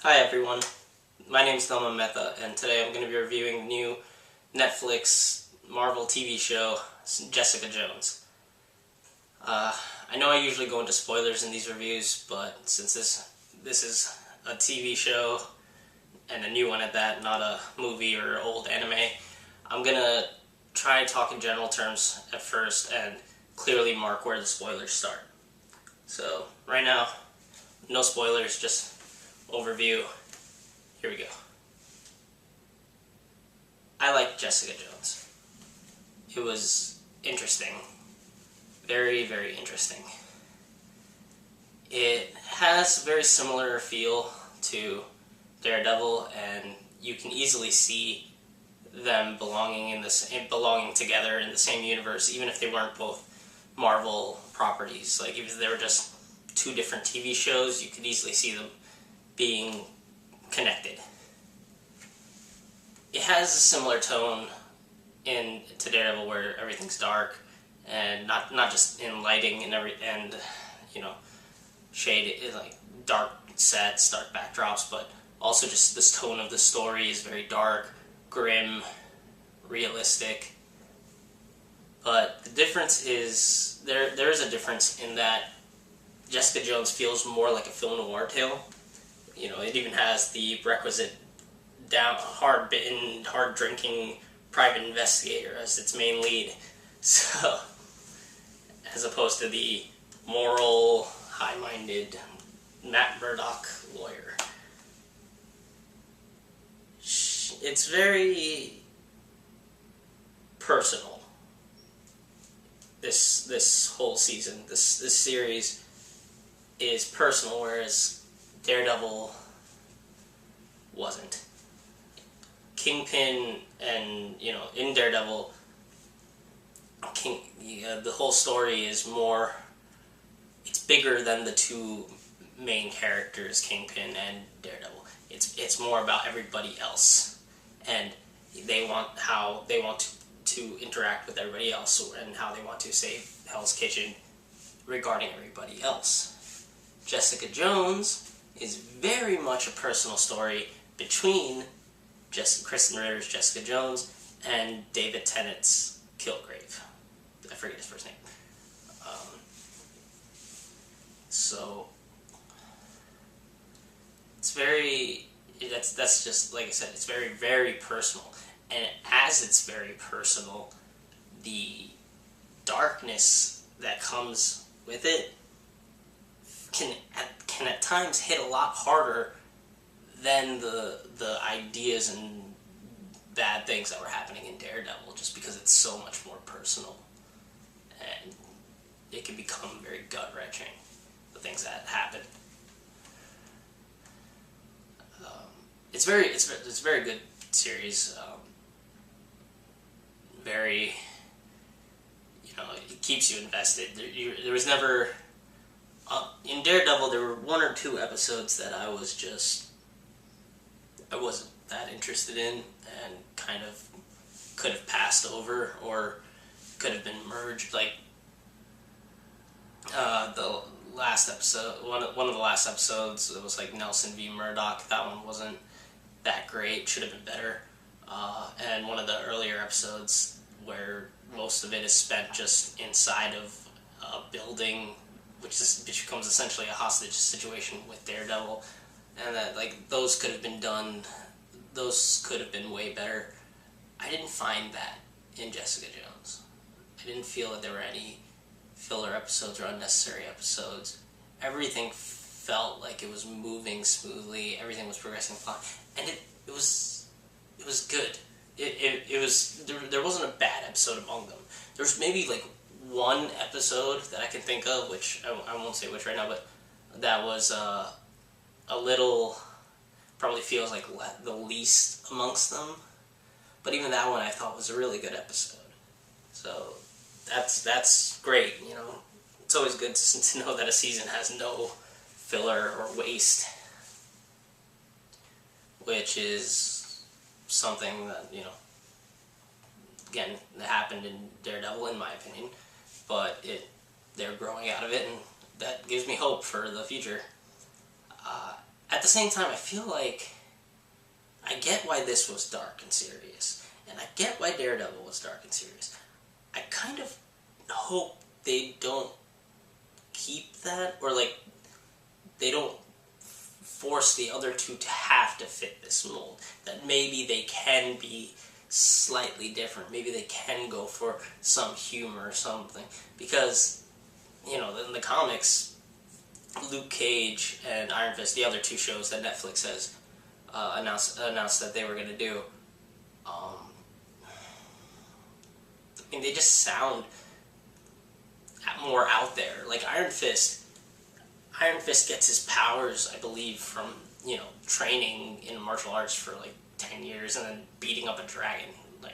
Hi everyone, my name is Thelma Mehta, and today I'm going to be reviewing the new Netflix Marvel TV show, Jessica Jones. I know I usually go into spoilers in these reviews, but since this is a TV show, and a new one at that, not a movie or old anime, I'm going to try and talk in general terms at first and clearly mark where the spoilers start. So, right now, no spoilers, just overview. Here we go. I like Jessica Jones. It was interesting. Very, very interesting. It has a very similar feel to Daredevil, and you can easily see them belonging together in the same universe, even if they weren't both Marvel properties. Like, if they were just two different TV shows, you could easily see them being connected. It has a similar tone to Daredevil, where everything's dark, and not just in lighting and shade, like dark sets, dark backdrops, but also just this tone of the story is very dark, grim, realistic. But the difference is there is a difference in that Jessica Jones feels more like a film noir tale. It even has the requisite hard-bitten, hard-drinking private investigator as its main lead. So, as opposed to the moral, high-minded Matt Murdock lawyer. It's very personal. This whole season, this series is personal, whereas Daredevil wasn't. Kingpin and, in Daredevil, the whole story is more, it's bigger than the two main characters, Kingpin and Daredevil. It's more about everybody else, and how they want to interact with everybody else, and how they want to save Hell's Kitchen regarding everybody else. Jessica Jones is very much a personal story between Kristen Ritter's Jessica Jones and David Tennant's Kilgrave. I forget his first name. So it's that's just, like I said, it's very, very personal. And as it's very personal, the darkness that comes with it can at times hit a lot harder than the ideas and bad things that were happening in Daredevil, just because it's so much more personal, and it can become very gut-wrenching, the things that happen. It's a very good series. Very, it keeps you invested. There was never in Daredevil, there were one or two episodes that I wasn't that interested in, and kind of could have passed over or could have been merged. Like the last episode, one of the last episodes, it was like Nelson v. Murdoch. That one wasn't that great. Should have been better. And one of the earlier episodes, where most of it is spent just inside of a building, which becomes essentially a hostage situation with Daredevil, and that, like, those could have been way better. I didn't find that in Jessica Jones. I didn't feel that there were any filler episodes or unnecessary episodes. Everything felt like it was moving smoothly. Everything was progressing fine, and it was good. There wasn't a bad episode among them. There was maybe like one episode that I can think of, which I won't say which right now, but that was a little, probably feels like the least amongst them. But even that one I thought was a really good episode. So that's great. It's always good to know that a season has no filler or waste, which is something that, again, that happened in Daredevil, in my opinion, but they're growing out of it, and that gives me hope for the future. at the same time, I feel like I get why this was dark and serious, and I get why Daredevil was dark and serious. I kind of hope they don't keep that, or like they don't force the other two to have to fit this mold. That maybe they can be slightly different. Maybe they can go for some humor or something. Because, you know, in the comics, Luke Cage and Iron Fist, the other two shows that Netflix has announced that they were going to do, I mean, they just sound more out there. Like Iron Fist gets his powers, I believe, from, you know, training in martial arts for like 10 years and then beating up a dragon. Like,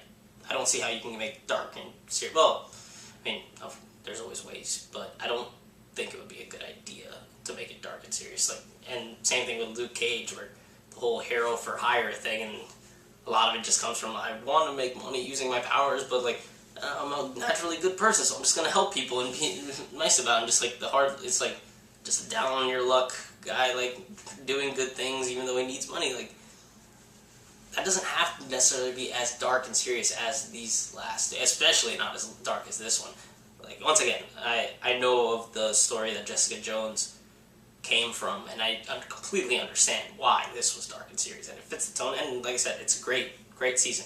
I don't see how you can make dark and serious. Well, I mean, there's always ways, but I don't think it would be a good idea to make it dark and serious. Like, and same thing with Luke Cage, where the whole hero for hire thing, and a lot of it just comes from, I want to make money using my powers, but like, I'm a naturally good person, so I'm just gonna help people and be nice about it. And just like it's like just a down on your luck guy, like doing good things even though he needs money. Like, that doesn't have to necessarily be as dark and serious as these last, especially not as dark as this one. Like, once again, I know of the story that Jessica Jones came from, and I completely understand why this was dark and serious, and it fits the tone. And like I said, it's a great season.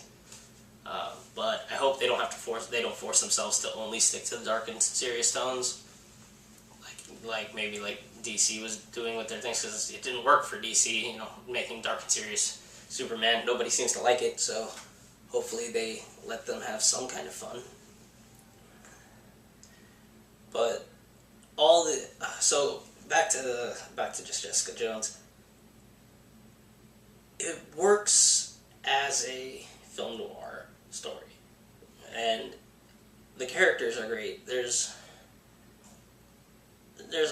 But I hope they don't force themselves to only stick to the dark and serious tones, like maybe like DC was doing with their things, because it didn't work for DC, you know, making dark and serious Superman. Nobody seems to like it, so hopefully they let them have some kind of fun. But so back to just Jessica Jones. It works as a film noir story, and the characters are great. There's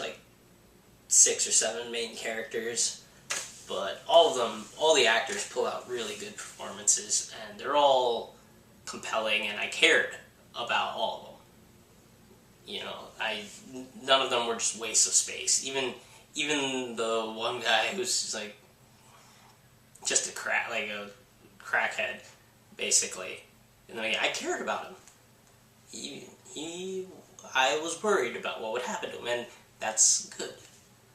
like 6 or 7 main characters, but all the actors pull out really good performances, and they're all compelling, and I cared about all of them. You know, none of them were just wastes of space. Even the one guy who's just like just a crackhead, basically. And I cared about him. I was worried about what would happen to him, and that's good.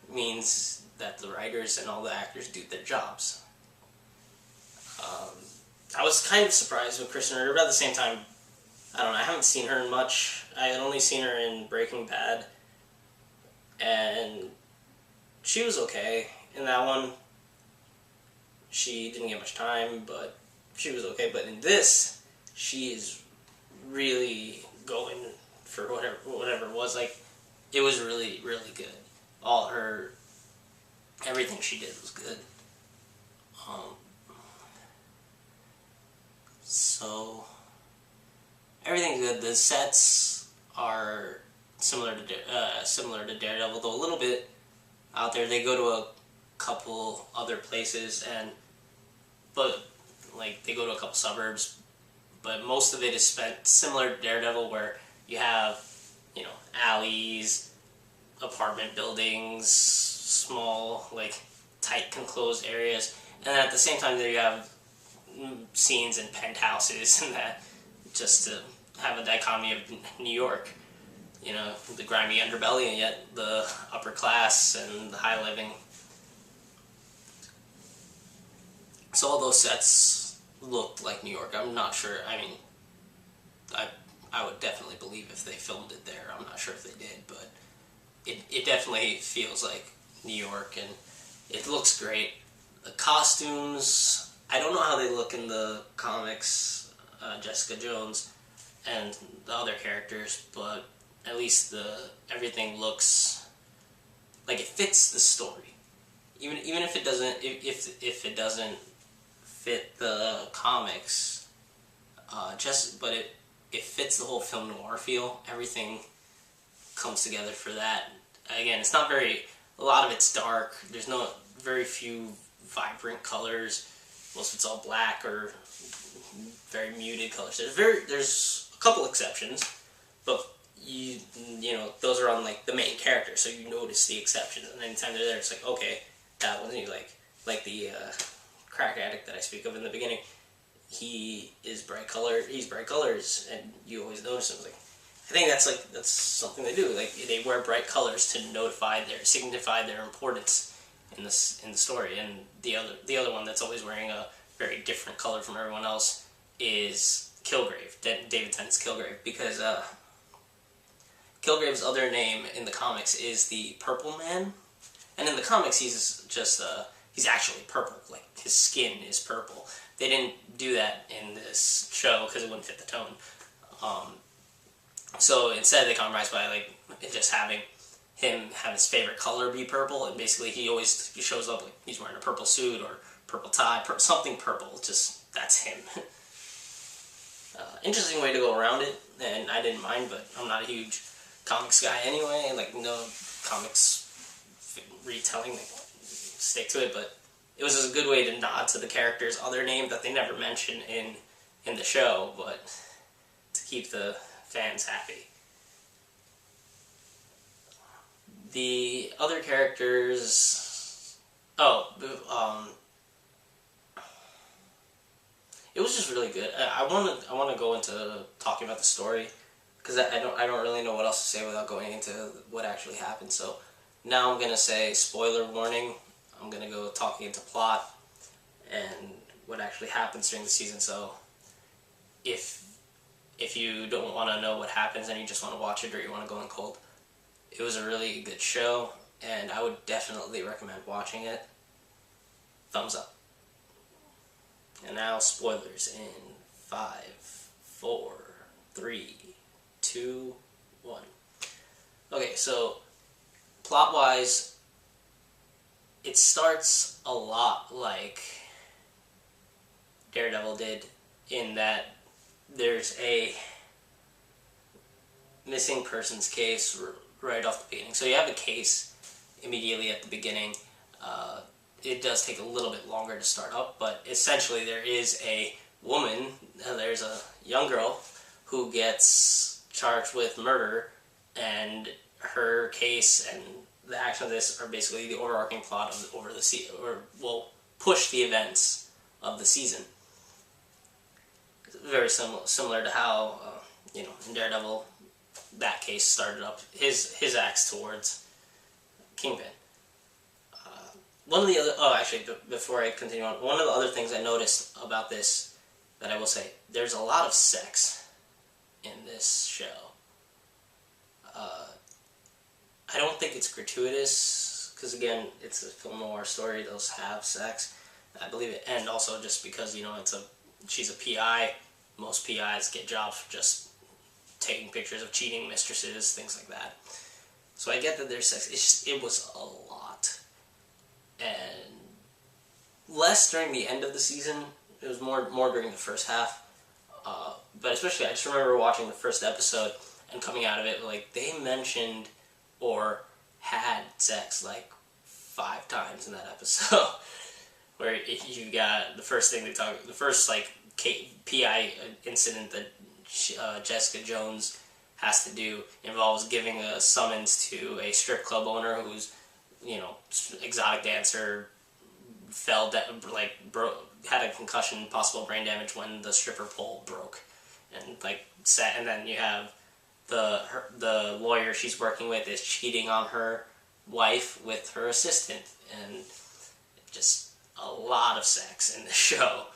It means that the writers and all the actors do their jobs. I was kind of surprised with Kristen Ritter, but at the same time, I don't know, I haven't seen her in much. I had only seen her in Breaking Bad, and she was okay in that one. She didn't get much time, but she was okay. But in this, she is really going for whatever it was. Like, it was really, really good. Everything she did was good. So everything's good. The sets are similar to Daredevil, though a little bit out there. They go to a couple other places, but they go to a couple suburbs, but most of it is spent similar to Daredevil, where you have, you know, alleys, apartment buildings, small, like, tight, enclosed areas, and at the same time there you have scenes in penthouses and that, just to have a dichotomy of New York. You know, the grimy underbelly and yet the upper class and the high living. So all those sets looked like New York. I'm not sure. I mean, I would definitely believe if they filmed it there. I'm not sure if they did, but it definitely feels like New York, and it looks great. The costumes, I don't know how they look in the comics, Jessica Jones and the other characters, but at least everything looks like it fits the story. Even if it doesn't, if it doesn't fit the comics, but it fits the whole film noir feel. Everything comes together for that. Again, it's not a lot of it's dark. There's very few vibrant colors. Most of it's all black or very muted colors. There's a couple exceptions, but you know, those are on like the main character, so you notice the exceptions, and anytime they're there, it's like, okay, that one, like the crack addict that I speak of in the beginning. He's bright colors, and you always notice him. Like, I think that's something they do. Like, they wear bright colors to signify their importance in the story. And the other one that's always wearing a very different color from everyone else is Kilgrave, David Tennant's Kilgrave, because Kilgrave's other name in the comics is the Purple Man, and in the comics he's actually purple. Like, his skin is purple. They didn't do that in this show because it wouldn't fit the tone. So instead they compromised by like just having him have his favorite color be purple, and basically he shows up like he's wearing a purple suit or purple tie, something purple. Just that's him. Interesting way to go around it, and I didn't mind, but I'm not a huge comics guy anyway. Like, no comics retelling, like, stick to it, but it was just a good way to nod to the character's other name that they never mention in the show, but to keep the fans happy. The other characters, it was just really good. I want to go into talking about the story, because I don't really know what else to say without going into what actually happened. So now I'm gonna say spoiler warning. I'm gonna go talking into plot and what actually happens during the season. So if you don't want to know what happens and you just want to watch it, or you want to go in cold, it was a really good show, and I would definitely recommend watching it. Thumbs up. And now spoilers in 5, 4, 3, 2, 1. Okay, so plot-wise, it starts a lot like Daredevil did, in that there's a missing persons case right off the beginning. So you have a case immediately at the beginning. It does take a little bit longer to start up, but essentially there is a woman, there's a young girl who gets charged with murder, and her case and the action of this are basically the overarching plot of over the season, or will push the events of the season. Very similar to how in Daredevil, that case started up his acts towards Kingpin. One of the other before I continue on, one of the other things I noticed about this that I will say, there's a lot of sex in this show. I don't think it's gratuitous, because again, it's a film noir story. Those have sex, I believe it, and also just because she's a PI. Most PIs get jobs for just taking pictures of cheating mistresses, things like that. So I get that there's sex. It was a lot, and less during the end of the season. It was more during the first half. But especially, I just remember watching the first episode and coming out of it, like, they mentioned or had sex like 5 times in that episode. Where you got the first like PI incident that Jessica Jones has to do involves giving a summons to a strip club owner who's, exotic dancer, fell down, had a concussion, possible brain damage when the stripper pole broke, and and then you have the lawyer she's working with is cheating on her wife with her assistant, and just a lot of sex in the show.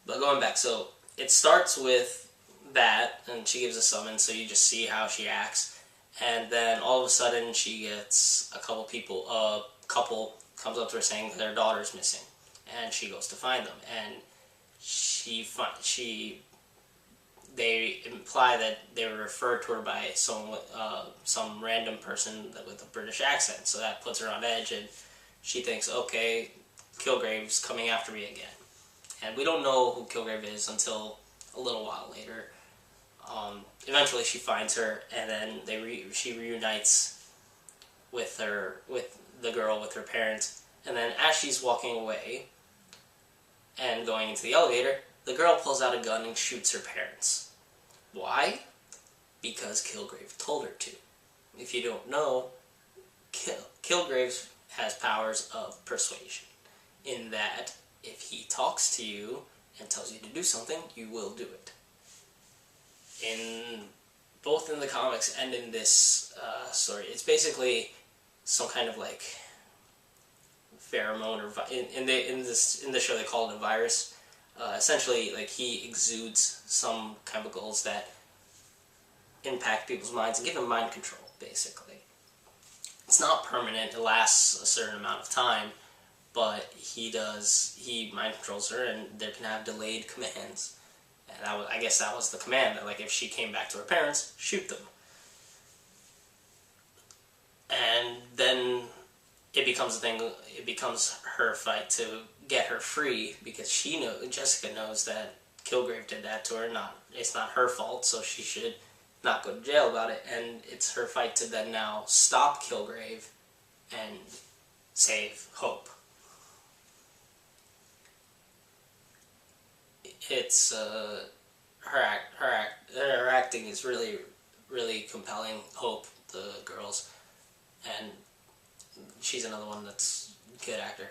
But going back, so it starts with that, and she gives a summons, so you just see how she acts, and then all of a sudden she gets a couple comes up to her saying their daughter's missing, and she goes to find them, and they imply that they were referred to her by some random person with a British accent, so that puts her on edge, and she thinks, okay, Kilgrave's coming after me again. And we don't know who Kilgrave is until a little while later. Eventually she finds her, and then she reunites with the girl with her parents, and then as she's walking away and going into the elevator, the girl pulls out a gun and shoots her parents. Why? Because Kilgrave told her to. If you don't know, Kilgrave has powers of persuasion, in that if he talks to you and tells you to do something, you will do it. In both in the comics and in this story, it's basically some kind of like pheromone, or in the show they call it a virus. Essentially, like, he exudes some chemicals that impact people's minds and give them mind control. Basically, it's not permanent; it lasts a certain amount of time, but he mind controls her, and there can have delayed commands. And I guess that was the command, that, like, if she came back to her parents, shoot them. And then it becomes a thing. It becomes her fight to get her free, because Jessica knows that Kilgrave did that to her. It's not her fault, so she should not go to jail about it. And it's her fight to then now stop Kilgrave and save Hope. It's her acting is really, really compelling. Hope, the girls, and she's another one that's a good actor.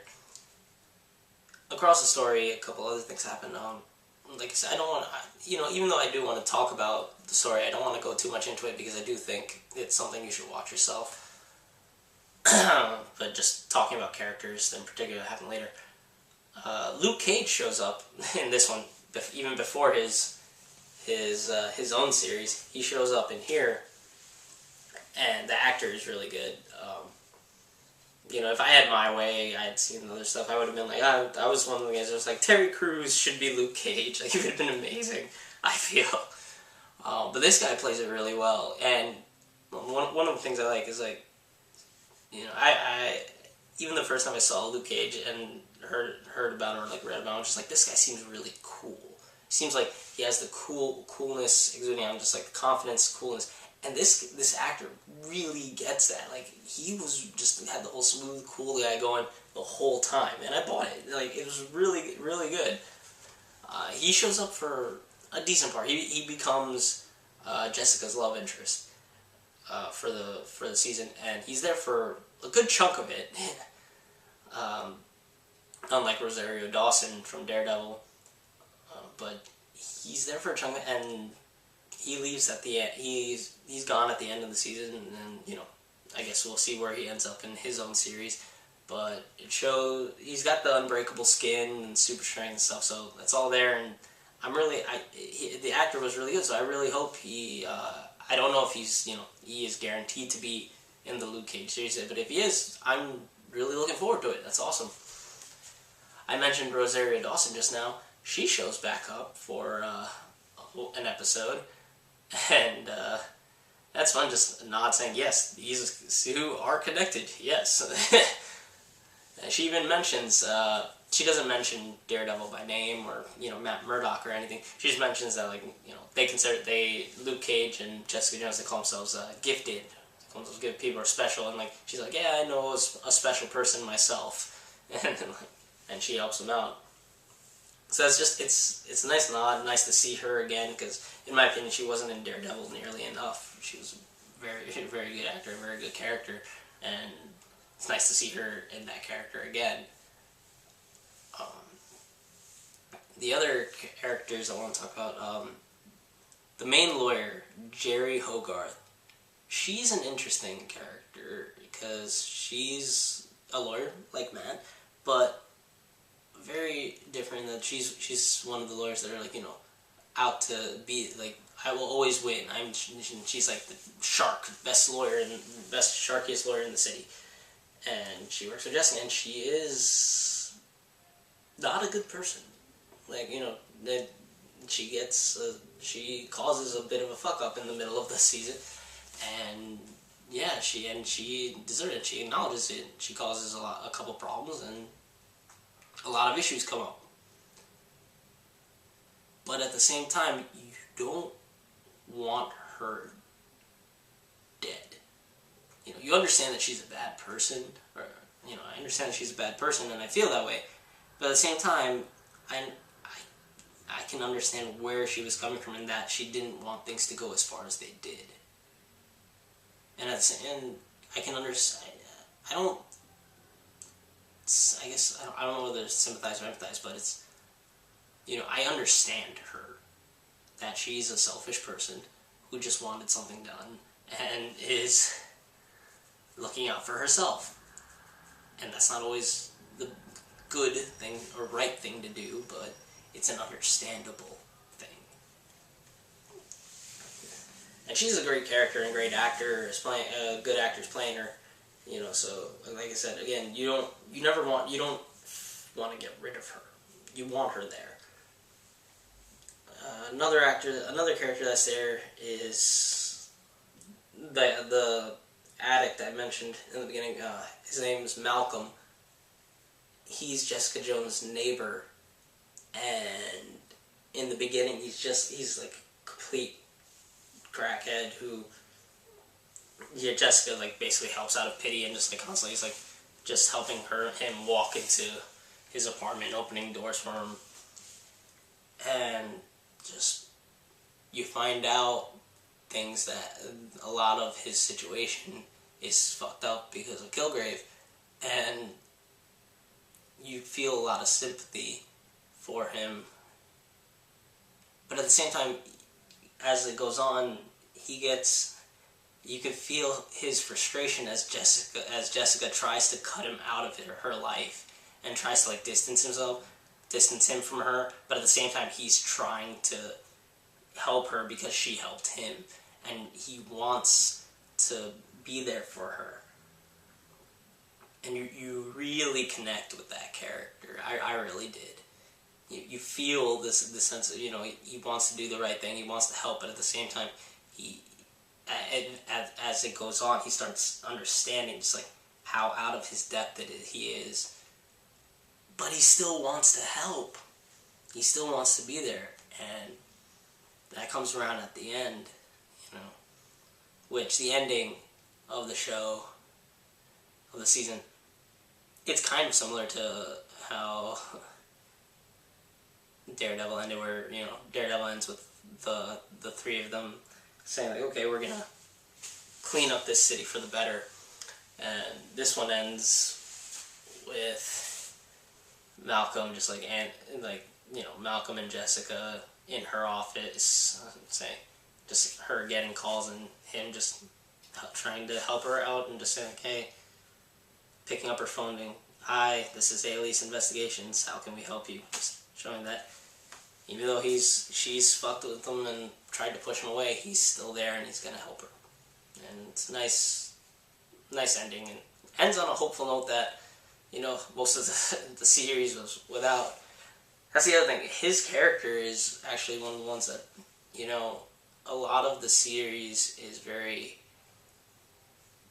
Across the story, a couple other things happen. Like I said, I don't want to, even though I do want to talk about the story, I don't want to go too much into it, because I do think it's something you should watch yourself. But just talking about characters in particular happen later. Luke Cage shows up in this one, even before his own series. He shows up in here, and the actor is really good. If I had my way, I had seen other stuff, I would have been like, I was one of the guys that was like, Terry Crews should be Luke Cage. Like, he would have been amazing, I feel. But this guy plays it really well, and one of the things I like is, like, I even the first time I saw Luke Cage and heard about him, or like read about him, I'm just like, this guy seems really cool. Seems like he has the coolness exuding out, just like the confidence, coolness. And this actor really gets that. Like, he had the whole smooth, cool guy going the whole time, and I bought it. Like, it was really, really good. He shows up for a decent part. He becomes Jessica's love interest for the season, and he's there for a good chunk of it. Unlike Rosario Dawson from Daredevil, but he's there for a chunk, and he leaves at the end. He's gone at the end of the season, and I guess we'll see where he ends up in his own series. But it shows he's got the unbreakable skin and super strength and stuff, so that's all there. And the actor was really good, so I really hope he. I don't know if he is guaranteed to be in the Luke Cage series, but if he is, I'm really looking forward to it. That's awesome. I mentioned Rosario Dawson just now. She shows back up for an episode, and that's fun. Just a nod saying, yes, these two are connected. Yes. She even mentions, she doesn't mention Daredevil by name, or Matt Murdock or anything. She just mentions that, like, Luke Cage and Jessica Jones, they call themselves gifted. They call themselves good people, or special, and like, she's like, yeah, I know a special person myself, and she helps them out. So it's a nice nod, nice to see her again, because in my opinion, she wasn't in Daredevil nearly enough. She was a very, very good actor, a very good character, and it's nice to see her in that character again. The other characters I want to talk about, the main lawyer, Jerry Hogarth. She's an interesting character, because she's a lawyer, like Matt, but very different. That she's one of the lawyers that are, like, out to be, like, I will always win. She's like the best lawyer and best sharkiest lawyer in the city. And she works for Jessica, and she is not a good person. Like, she causes a bit of a fuck up in the middle of the season, and yeah, she deserves it. She acknowledges it. She causes a couple problems, and a lot of issues come up. But at the same time, you don't want her dead. You understand that she's a bad person, or, I understand that she's a bad person, and I feel that way. But at the same time, I can understand where she was coming from, in that she didn't want things to go as far as they did. And I can understand. I guess I don't know whether it's sympathize or empathize, but it's, I understand her, that she's a selfish person who just wanted something done and is looking out for herself. And that's not always the good thing or right thing to do, but it's an understandable thing. And she's a great character and a great actor, good actors playing her. So like I said, again, you don't want to get rid of her. You want her there. Another character that's there is the addict I mentioned in the beginning. His name is Malcolm. He's Jessica Jones' neighbor, and in the beginning he's like a complete crackhead who Jessica like basically helps out of pity and just like constantly is like just helping him walk into his apartment, opening doors for him, and just you find out things that a lot of his situation is fucked up because of Kilgrave, and you feel a lot of sympathy for him. But at the same time, as it goes on, you can feel his frustration as Jessica tries to cut him out of her life and tries to like distance him from her, but at the same time he's trying to help her because she helped him, and he wants to be there for her. And you really connect with that character. I really did. You feel this sense of, he wants to do the right thing, he wants to help, but at the same time, as it goes on, he starts understanding just like how out of his depth he is. But he still wants to help. He still wants to be there. And that comes around at the end, which the ending of the show, of the season, it's kind of similar to how Daredevil ended, where, Daredevil ends with the three of them saying, like, okay, we're gonna clean up this city for the better. And this one ends with Malcolm just like, Malcolm and Jessica in her office, saying, just her getting calls and him just trying to help her out and just saying, like, hey, picking up her phone being, hi, this is Alice Investigations, how can we help you? Just showing that even though she's fucked with him and tried to push him away, he's still there and he's gonna help her. And it's a nice ending, and ends on a hopeful note that, most of the series was without. That's the other thing. His character is actually one of the ones that, a lot of the series is very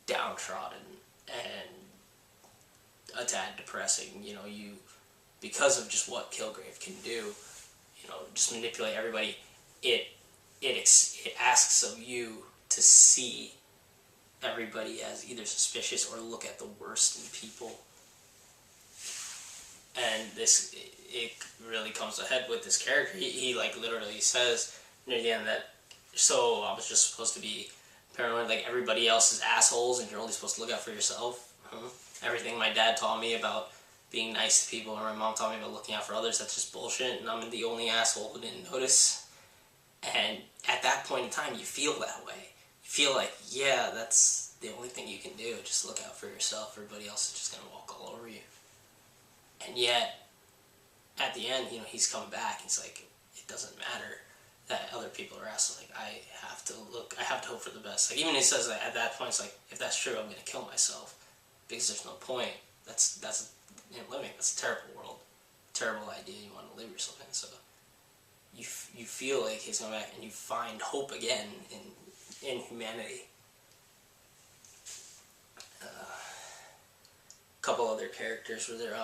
downtrodden and a tad depressing. Because of just what Kilgrave can do, just manipulate everybody. It asks of you to see everybody as either suspicious or look at the worst in people. And it really comes ahead with this character. He like literally says near the end that, so I was just supposed to be paranoid like everybody else is assholes and you're only supposed to look out for yourself? Everything my dad taught me about being nice to people, or my mom taught me about looking out for others, that's just bullshit, and I'm the only asshole who didn't notice. And at that point in time, you feel that way. You feel like, yeah, that's the only thing you can do, just look out for yourself, everybody else is just going to walk all over you. And yet, at the end, he's come back, he's like, it doesn't matter that other people are assholes, like, I have to hope for the best. Like, even he says that at that point, it's like, if that's true, I'm going to kill myself, because there's no point. That's living. That's a terrible world, terrible idea you want to live yourself in. So you feel like he's coming back, and you find hope again in humanity. A couple other characters were there.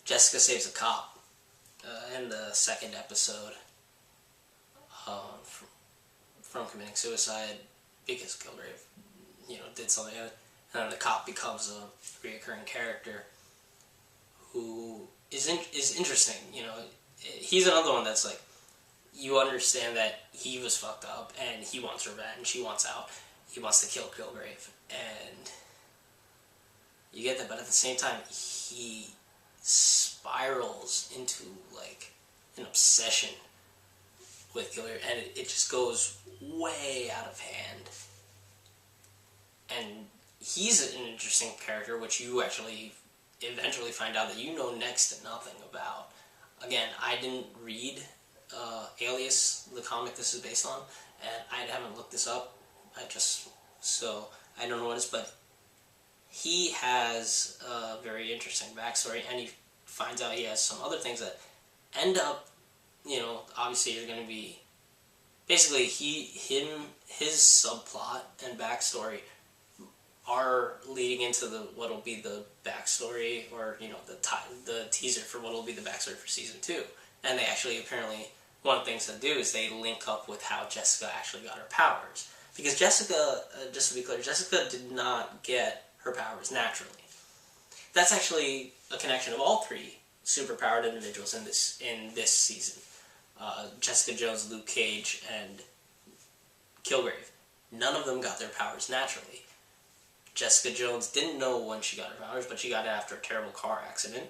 Jessica saves a cop in the second episode from committing suicide because Kilgrave, did something. And then the cop becomes a reoccurring character who is interesting. He's another one that's like, you understand that he was fucked up and he wants revenge. He wants out. He wants to kill Kilgrave, and You get that, but at the same time, he spirals into like an obsession with Killer, and it just goes way out of hand. And he's an interesting character, which you actually eventually find out that you know next to nothing about. Again, I didn't read Alias, the comic this is based on, and I haven't looked this up. So I don't know what it is, but he has a very interesting backstory, and he finds out he has some other things that end up, obviously you're going to be, basically his subplot and backstory are leading into what'll be the backstory, or the teaser for what'll be the backstory for season 2. And they actually, apparently, one of the things they do is they link up with how Jessica actually got her powers. Because Jessica, just to be clear, Jessica did not get her powers naturally. That's actually a connection of all 3 superpowered individuals in this season. Jessica Jones, Luke Cage, and Kilgrave. None of them got their powers naturally. Jessica Jones didn't know when she got her powers, but she got it after a terrible car accident,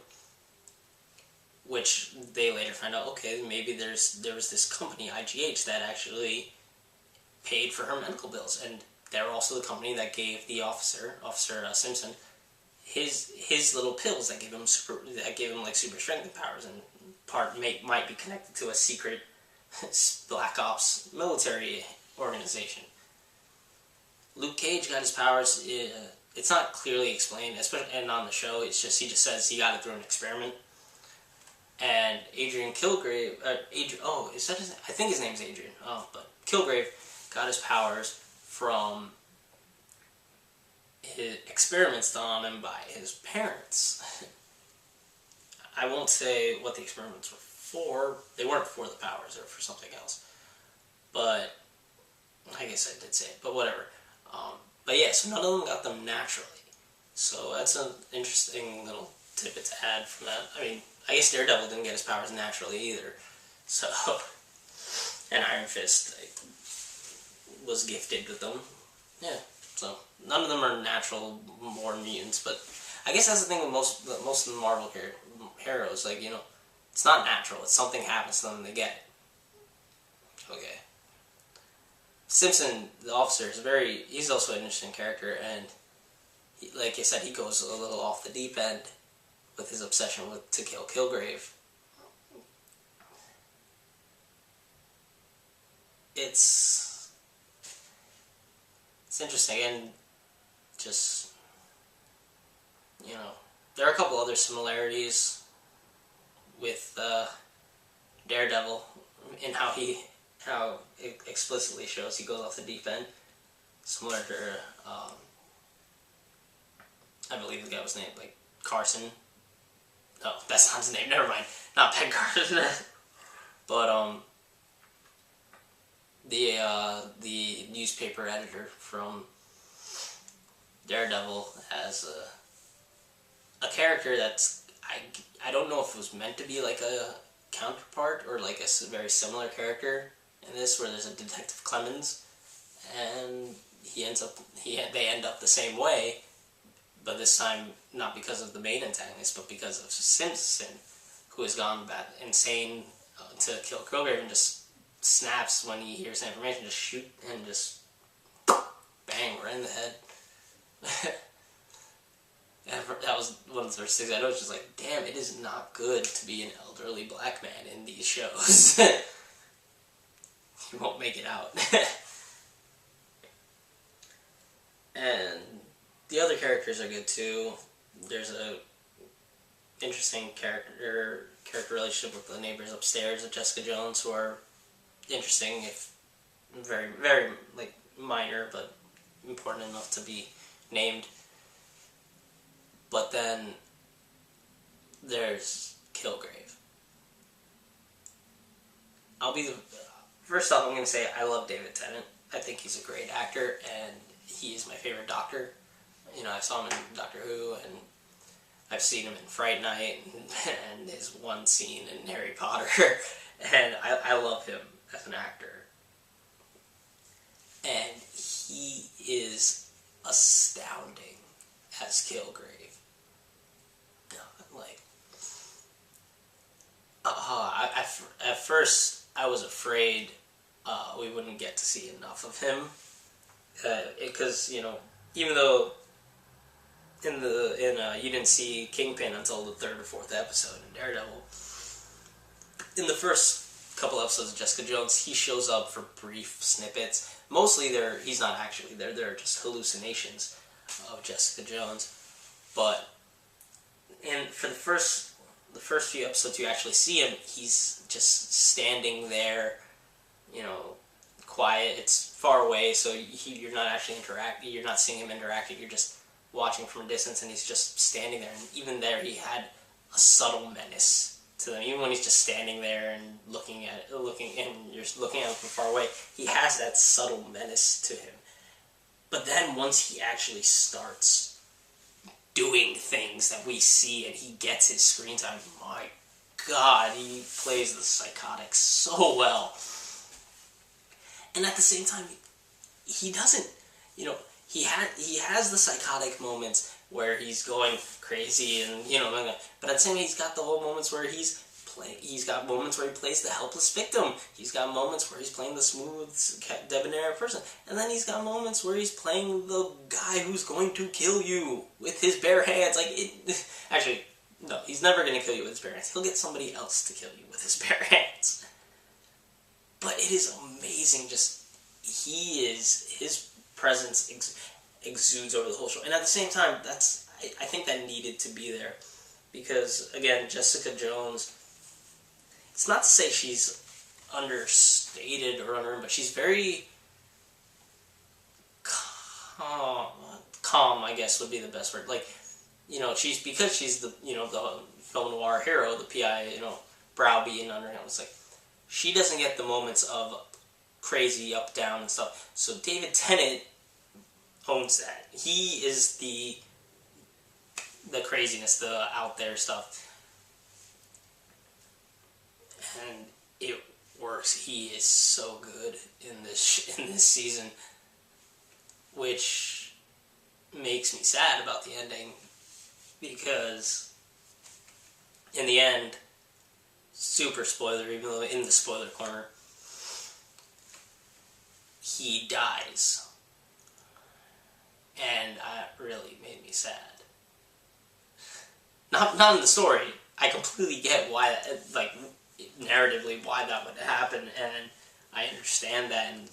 which they later found out, okay, maybe there was this company, IGH, that actually paid for her medical bills, and they're also the company that gave the Officer Simpson, his little pills that gave him like super strength and powers, and part might be connected to a secret Black Ops military organization. Luke Cage got his powers. It's not clearly explained, and on the show, he just says he got it through an experiment. And Adrian Kilgrave, is that his name? I think his name's Adrian. But Kilgrave got his powers from his experiments done on him by his parents. I won't say what the experiments were for. They weren't for the powers, they were for something else. But I guess I did say it, but whatever. But yeah, so none of them got them naturally. So that's an interesting little tidbit to add from that. I mean, I guess Daredevil didn't get his powers naturally either. So, and Iron Fist was gifted with them. Yeah, so none of them are natural born mutants, but I guess that's the thing with most of the Marvel heroes. Like, it's not natural. It's something happens to them and they get it. Okay. Simpson, the officer, he's also an interesting character, and like I said, he goes a little off the deep end with his obsession to kill Kilgrave. It's interesting, and just, there are a couple other similarities with Daredevil in how it explicitly shows he goes off the deep end, similar to, I believe the guy was named, like, Carson. No, that's not his name, never mind. Not Ben Carson. But, the newspaper editor from Daredevil has a character that's, I don't know if it was meant to be like a counterpart or like a very similar character in this, where there's a Detective Clemens, and they end up the same way, but this time not because of the main antagonist, but because of Simpson, who has gone insane to kill Kilgrave and just snaps when he hears information, just shoot and just bang right in the head. And that was one of the first things I noticed, just like, damn, it is not good to be an elderly black man in these shows. You won't make it out. And the other characters are good too. There's a interesting character relationship with the neighbors upstairs of Jessica Jones, who are interesting, if very, very, like, minor, but important enough to be named. But then there's Kilgrave. First off, I'm going to say I love David Tennant. I think he's a great actor, and he is my favorite Doctor. I saw him in Doctor Who, and I've seen him in Fright Night, and his one scene in Harry Potter, and I love him as an actor. And he is astounding as Kilgrave. first I was afraid we wouldn't get to see enough of him, because even though you didn't see Kingpin until the third or fourth episode in Daredevil, in the first couple episodes of Jessica Jones, he shows up for brief snippets. Mostly he's not actually there. They're just hallucinations of Jessica Jones. But for the first few episodes you actually see him, he's just standing there, quiet. It's far away, so you're not actually interacting. You're not seeing him interacting. You're just watching from a distance, and he's just standing there. And even there, he had a subtle menace to them. Even when he's just standing there and looking, and you're looking at him from far away, he has that subtle menace to him. But then once he actually starts doing things that we see, and he gets his screen time, my God, he plays the psychotic so well. And at the same time, he doesn't, he has the psychotic moments where he's going crazy and, but at the same time, he's got the whole moments where he's got moments where he plays the helpless victim. He's got moments where he's playing the smooth, debonair person. And then he's got moments where he's playing the guy who's going to kill you with his bare hands. Actually, no, he's never going to kill you with his bare hands. He'll get somebody else to kill you with his bare hands. But it is amazing, his presence exudes over the whole show. And at the same time, I think that needed to be there. Because, again, Jessica Jones, it's not to say she's understated or unreal, but she's very calm, I guess would be the best word. She's the, the film noir hero, the PI, browbeaten under him. It's she doesn't get the moments of crazy up, down, and stuff. So David Tennant owns that. He is the craziness, the out there stuff. And it works. He is so good in this season, which makes me sad about the ending, because in the end, super spoiler, even though in the spoiler corner, he dies. And that really made me sad. Not in the story. I completely get why, narratively, why that would happen, and I understand that, and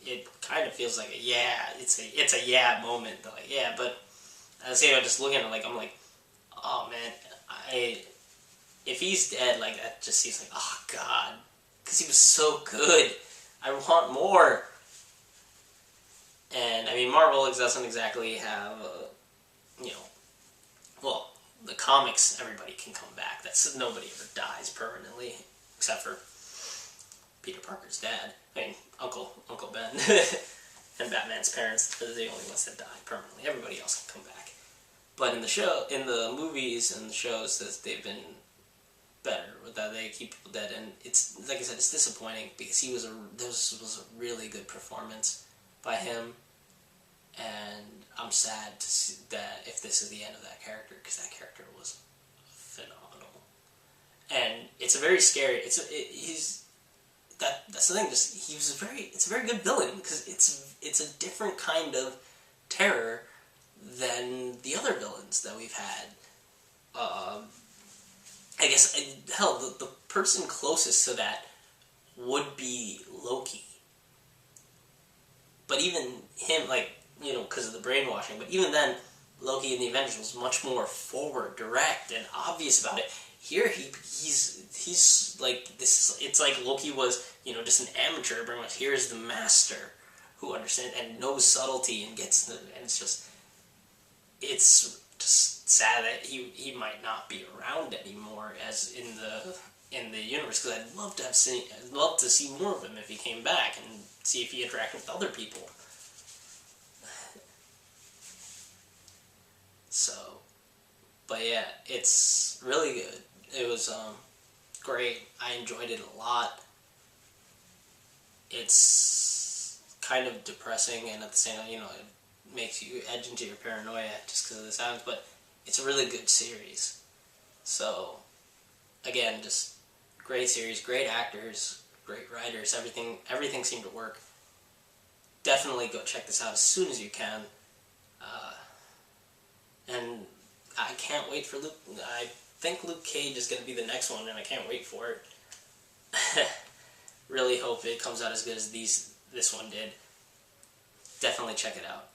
it kind of feels like it's a yeah moment, but at the same time, just looking at it, I'm like, oh man, if he's dead, that just seems like, oh God, because he was so good. I want more. And I mean, Marvel doesn't exactly have, the comics, everybody can come back. Nobody ever dies permanently, except for Peter Parker's dad. I mean, Uncle Ben, and Batman's parents. They're the only ones that die permanently. Everybody else can come back. But in the movies and the shows, they've been better with that. They keep people dead, and it's like I said, it's disappointing because this was a really good performance by him. And I'm sad to see that if this is the end of that character, because that character was phenomenal. And it's a very scary. That's the thing. It's a very good villain, because it's a different kind of terror than the other villains that we've had. I guess the person closest to that would be Loki. But even him, because of the brainwashing, but even then, Loki in the Avengers was much more forward, direct, and obvious about it. Here, he's like this. It's like Loki was, just an amateur. Pretty much, here's the master who understands and knows subtlety and gets and it's just sad that he might not be around anymore as in the universe. Because I'd love to see more of him if he came back and see if he interacted with other people. So, but yeah, it's really good. It was great. I enjoyed it a lot. It's kind of depressing, and at the same time, it makes you edge into your paranoia just because of the sounds, but it's a really good series. So, again, just Great series, great actors, great writers. Everything seemed to work. Definitely go check this out as soon as you can. And I can't wait for Luke. I think Luke Cage is going to be the next one, and I can't wait for it. Really hope it comes out as good as this one did. Definitely check it out.